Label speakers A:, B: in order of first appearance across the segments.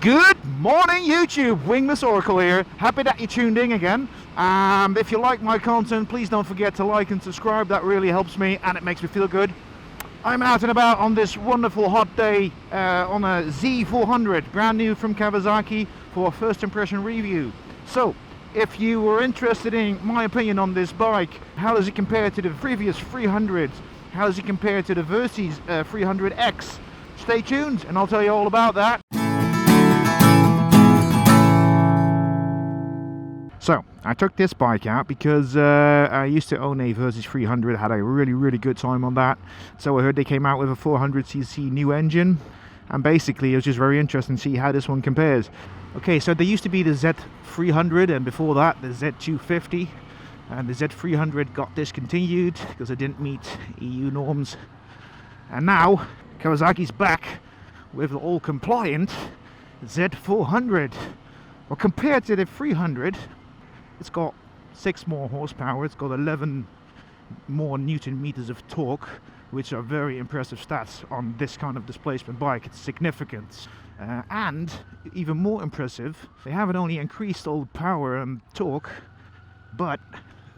A: Good morning YouTube, Wingless Oracle here. Happy that you tuned in again. If you like my content, please don't forget to like and subscribe. That really helps me and it makes me feel good. I'm out and about on this wonderful hot day on a Z400, brand new from Kawasaki, for a first impression review. So, if you were interested in my opinion on this bike, how does it compare to the previous 300s? How does it compare to the Versys 300X? Stay tuned and I'll tell you all about that. So, I took this bike out because I used to own a Versys 300, had a really good time on that. So I heard they came out with a 400cc new engine, and basically it was just very interesting to see how this one compares. Okay, so there used to be the Z300, and before that the Z250, and the Z300 got discontinued because it didn't meet EU norms. And now Kawasaki's back with the all compliant Z400. Well, compared to the 300, it's got 6 more horsepower, it's got 11 more Newton meters of torque, which are very impressive stats on this kind of displacement bike. It's significant. And even more impressive, they haven't only increased all the power and torque, but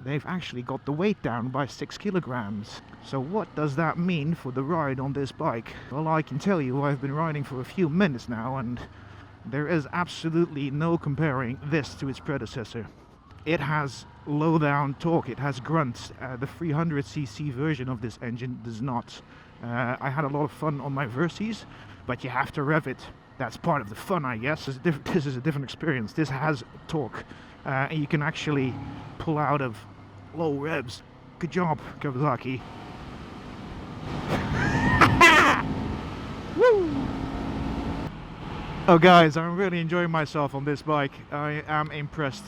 A: they've actually got the weight down by 6 kilograms. So what does that mean for the ride on this bike? Well, I can tell you, I've been riding for a few minutes now, and there is absolutely no comparing this to its predecessor. It has low down torque, it has grunts. The 300cc version of this engine does not. I had a lot of fun on my Versys, but you have to rev it. That's part of the fun, I guess. This is a different experience. This has torque, and you can actually pull out of low revs. Good job, Kawasaki. Woo! Oh guys, I'm really enjoying myself on this bike. I am impressed.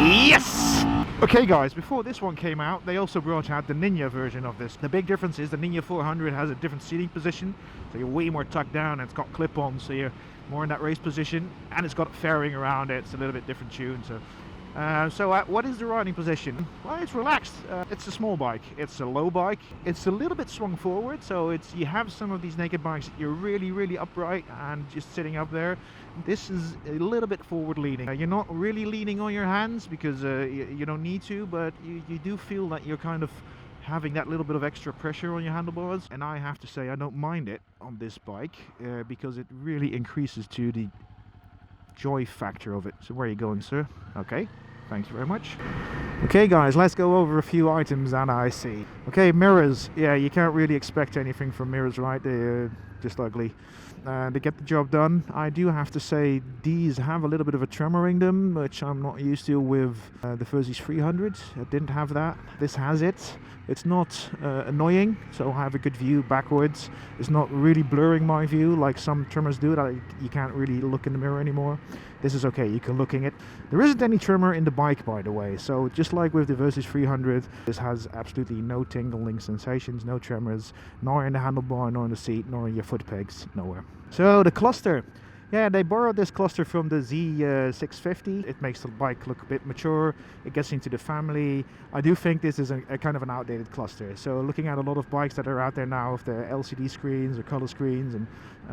A: Yes! Okay guys, before this one came out, they also brought out the Ninja version of this. The big difference is the Ninja 400 has a different seating position, so you're way more tucked down, and it's got clip-ons, so you're more in that race position, and it's got fairing around it. It's a little bit different tune. So what is the riding position? Well, it's relaxed. It's a small bike, it's a low bike, it's a little bit swung forward, so you have some of these naked bikes that you're really upright and just sitting up there. This is a little bit forward leaning. You're not really leaning on your hands because you don't need to, but you do feel that you're kind of having that little bit of extra pressure on your handlebars, and I have to say I don't mind it on this bike because it really increases to the joy factor of it. So where are you going, sir? Okay, thanks very much. Okay guys, let's go over a few items that I see. Okay, mirrors. Yeah, you can't really expect anything from mirrors, right? They're just ugly. To get the job done, I do have to say these have a little bit of a tremor in them, which I'm not used to with the Versys 300. I didn't have that. This has it. It's not annoying, so I have a good view backwards. It's not really blurring my view like some tremors do, that you can't really look in the mirror anymore. This is okay, you can look in it. There isn't any tremor in the bike, by the way, so just like with the Versys 300, this has absolutely no tingling sensations, no tremors, nor in the handlebar, nor in the seat, nor in your foot pegs, nowhere. So the cluster. Yeah, they borrowed this cluster from the Z650. It makes the bike look a bit mature. It gets into the family. I do think this is a kind of an outdated cluster. So looking at a lot of bikes that are out there now with the LCD screens or color screens and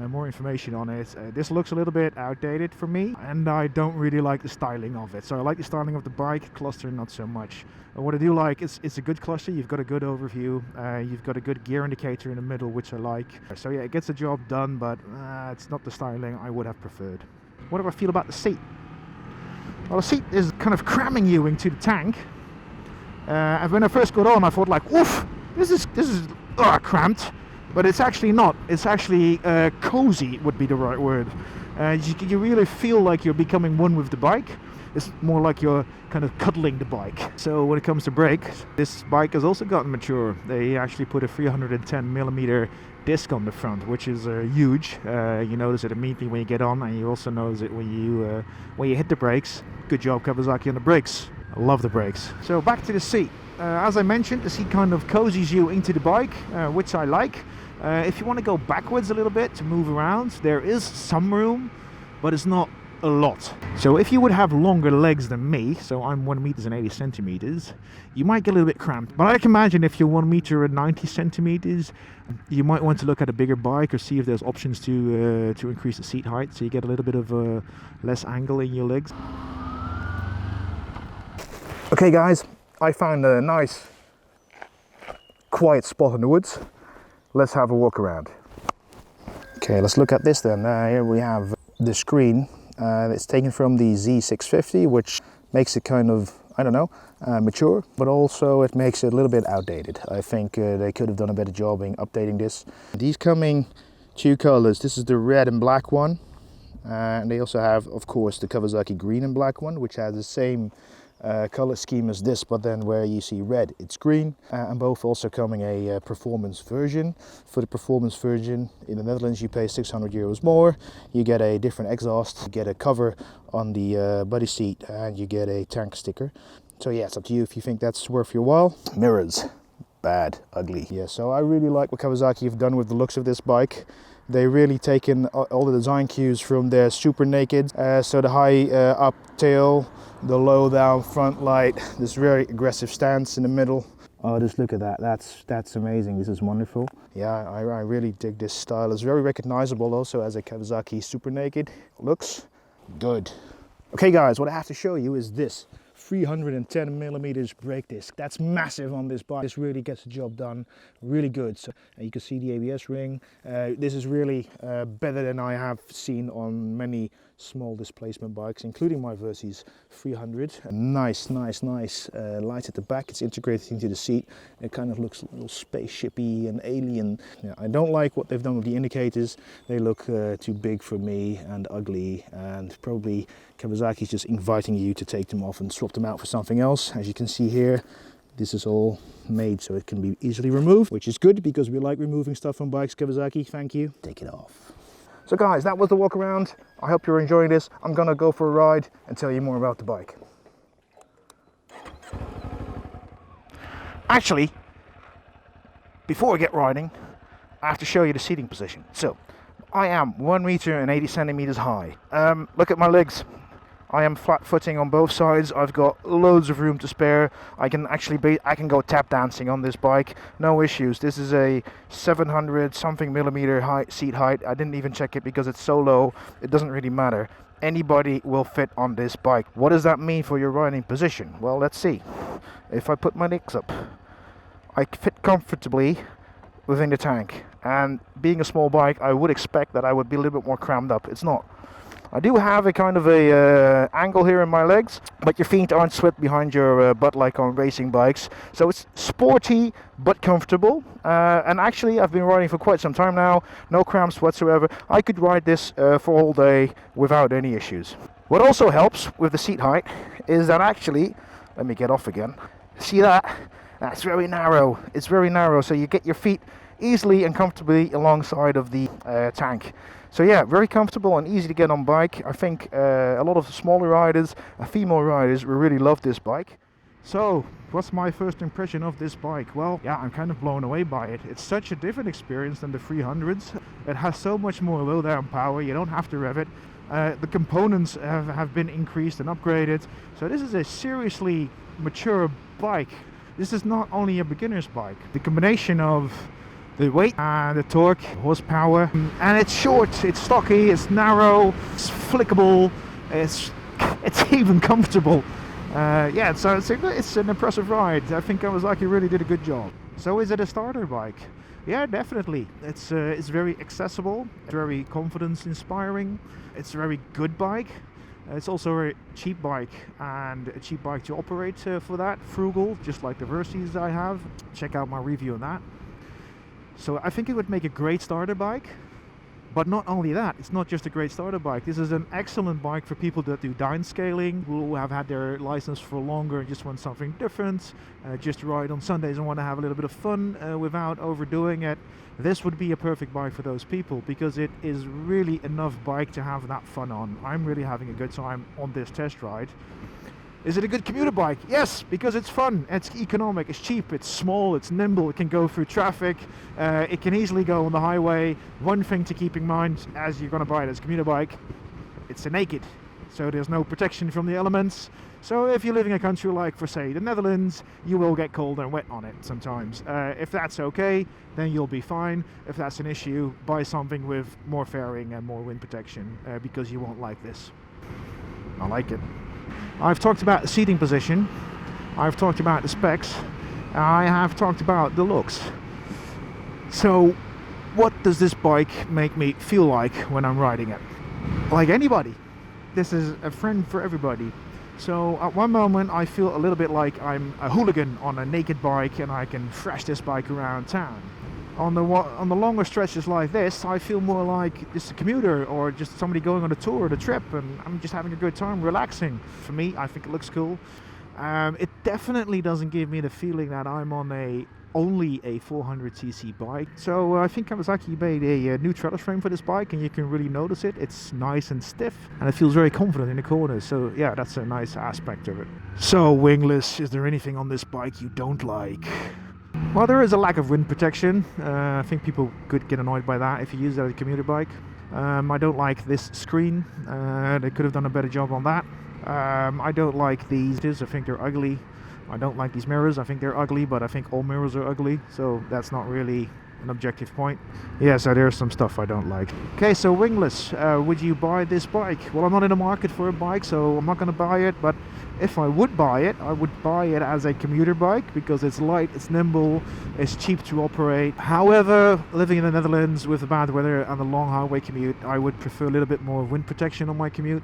A: more information on it, this looks a little bit outdated for me, and I don't really like the styling of it. So I like the styling of the bike, cluster not so much. But what I do like is it's a good cluster. You've got a good overview. You've got a good gear indicator in the middle, which I like. So yeah, it gets the job done, but it's not the styling I would have preferred. What do I feel about the seat? Well, the seat is kind of cramming you into the tank. And when I first got on, I thought like, oof, this is cramped. But it's actually not. It's actually cozy would be the right word. You really feel like you're becoming one with the bike. It's more like you're kind of cuddling the bike. So when it comes to brakes, this bike has also gotten mature. They actually put a 310mm disc on the front, which is huge. You notice it immediately when you get on, and you also notice it when you hit the brakes. Good job, Kawasaki, on the brakes. I love the brakes. So back to the seat. As I mentioned, the seat kind of cozies you into the bike, which I like. If you want to go backwards a little bit to move around, there is some room, but it's not a lot. So if you would have longer legs than me, so I'm 1 meter and 80 centimeters, you might get a little bit cramped. But I can imagine if you're 1 meter and 90 centimeters, you might want to look at a bigger bike or see if there's options to increase the seat height, so you get a little bit of less angle in your legs. Okay guys, I found a nice quiet spot in the woods. Let's have a walk around. Okay, let's look at this then. Here we have the screen. It's taken from the Z650, which makes it kind of, I don't know, mature, but also it makes it a little bit outdated. I think they could have done a better job in updating this. These come in two colors. This is the red and black one. And they also have, of course, the Kawasaki green and black one, which has the same color scheme as this, but then where you see red, it's green. And both also coming a performance version. For the performance version in the Netherlands, you pay 600 euros more. You get a different exhaust, you get a cover on the body seat, and you get a tank sticker. So yeah, it's up to you if you think that's worth your while. Mirrors, bad, ugly. Yeah, so I really like what Kawasaki have done with the looks of this bike. They really taken all the design cues from their Super Naked. So the high up tail, the low down front light, this very aggressive stance in the middle. Oh, just look at that. That's amazing. This is wonderful. Yeah, I really dig this style. It's very recognizable also as a Kawasaki Super Naked. Looks good. Okay guys, what I have to show you is this 310 millimeters brake disc. That's massive on this bike. This really gets the job done really good. So you can see the ABS ring. This is really better than I have seen on many small displacement bikes, including my Versys 300. Nice lights at the back. It's integrated into the seat. It kind of looks a little spaceshipy and alien. Yeah, I don't like what they've done with the indicators. They look too big for me and ugly, and probably Kawasaki's just inviting you to take them off and swap them out for something else. As you can see here, this is all made so it can be easily removed, which is good because we like removing stuff from bikes. Kawasaki, thank you. Take it off. So guys, that was the walk around. I hope you're enjoying this. I'm gonna go for a ride and tell you more about the bike. Actually, before we get riding, I have to show you the seating position. So, I am 1 meter and 80 centimeters high. Look at my legs. I am flat footing on both sides. I've got loads of room to spare. I can go tap dancing on this bike, no issues. This is a 700 something millimeter seat height. I didn't even check it because it's so low. It doesn't really matter. Anybody will fit on this bike. What does that mean for your riding position? Well, let's see. If I put my legs up, I fit comfortably within the tank. And being a small bike, I would expect that I would be a little bit more crammed up. It's not. I do have a kind of a angle here in my legs, but your feet aren't swept behind your butt like on racing bikes. So it's sporty but comfortable. And actually, I've been riding for quite some time now. No cramps whatsoever. I could ride this for all day without any issues. What also helps with the seat height is that actually, let me get off again. See that? That's very narrow. It's very narrow, so you get your feet easily and comfortably alongside of the tank. So yeah, very comfortable and easy to get on bike. I think a lot of the smaller riders, female riders, will really love this bike. So, what's my first impression of this bike? Well, yeah, I'm kind of blown away by it. It's such a different experience than the 300s. It has so much more low down power. You don't have to rev it. The components have been increased and upgraded. So this is a seriously mature bike. This is not only a beginner's bike. The combination of the weight and the torque, horsepower, and it's short, it's stocky, it's narrow, it's flickable, it's even comfortable. Yeah, so it's an impressive ride. I think Kawasaki really did a good job. So is it a starter bike? Yeah, definitely. It's very accessible, very confidence inspiring. It's a very good bike. It's also a cheap bike, and a cheap bike to operate for that. Frugal, just like the Versys I have. Check out my review on that. So I think it would make a great starter bike. But not only that, it's not just a great starter bike. This is an excellent bike for people that do downscaling, who have had their license for longer and just want something different, just ride on Sundays and want to have a little bit of fun without overdoing it. This would be a perfect bike for those people because it is really enough bike to have that fun on. I'm really having a good time on this test ride. Is it a good commuter bike? Yes, because it's fun, it's economic, it's cheap, it's small, it's nimble, it can go through traffic, it can easily go on the highway. One thing to keep in mind as you're going to buy it as a commuter bike, it's a naked. so there's no protection from the elements. So if you live in a country like, for say, the Netherlands, you will get cold and wet on it sometimes. If that's okay, then you'll be fine. If that's an issue, buy something with more fairing and more wind protection, because you won't like this. I like it. I've talked about the seating position, I've talked about the specs, I have talked about the looks. So what does this bike make me feel like when I'm riding it? Like anybody. This is a friend for everybody. So at one moment I feel a little bit like I'm a hooligan on a naked bike and I can thrash this bike around town. On the longer stretches like this, I feel more like just a commuter or just somebody going on a tour or a trip, and I'm just having a good time, relaxing. For me, I think it looks cool. It definitely doesn't give me the feeling that I'm on only a 400cc bike. So I think Kawasaki made a new trellis frame for this bike, and you can really notice it. It's nice and stiff, and it feels very confident in the corners. So yeah, that's a nice aspect of it. So Wingless, is there anything on this bike you don't like? Well, there is a lack of wind protection. I think people could get annoyed by that if you use that as a commuter bike. I don't like this screen. They could have done a better job on that. I don't like these. I think they're ugly. I don't like these mirrors. I think they're ugly, but I think all mirrors are ugly, so that's not really an objective point. Yeah, so there's some stuff I don't like. Okay, so Wingless, would you buy this bike? Well, I'm not in the market for a bike, so I'm not going to buy it, but if I would buy it, I would buy it as a commuter bike because it's light, it's nimble, it's cheap to operate. However, living in the Netherlands with the bad weather and the long highway commute, I would prefer a little bit more wind protection on my commute.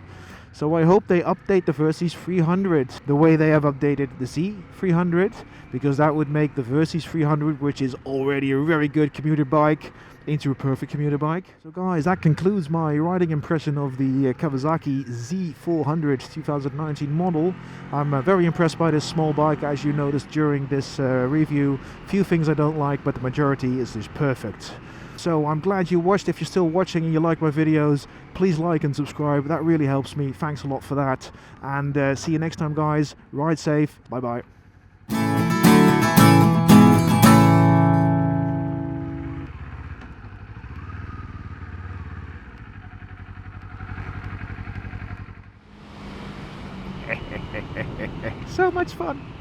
A: So I hope they update the Versys 300 the way they have updated the Z400, because that would make the Versys 300, which is already a very good commuter bike, into a perfect commuter bike. So guys, that concludes my riding impression of the Kawasaki Z400 2019 model. I'm very impressed by this small bike, as you noticed during this review. Few things I don't like, but the majority is just perfect. So I'm glad you watched. If you're still watching and you like my videos, please like and subscribe. That really helps me. Thanks a lot for that. And see you next time, guys. Ride safe. Bye bye. So much fun.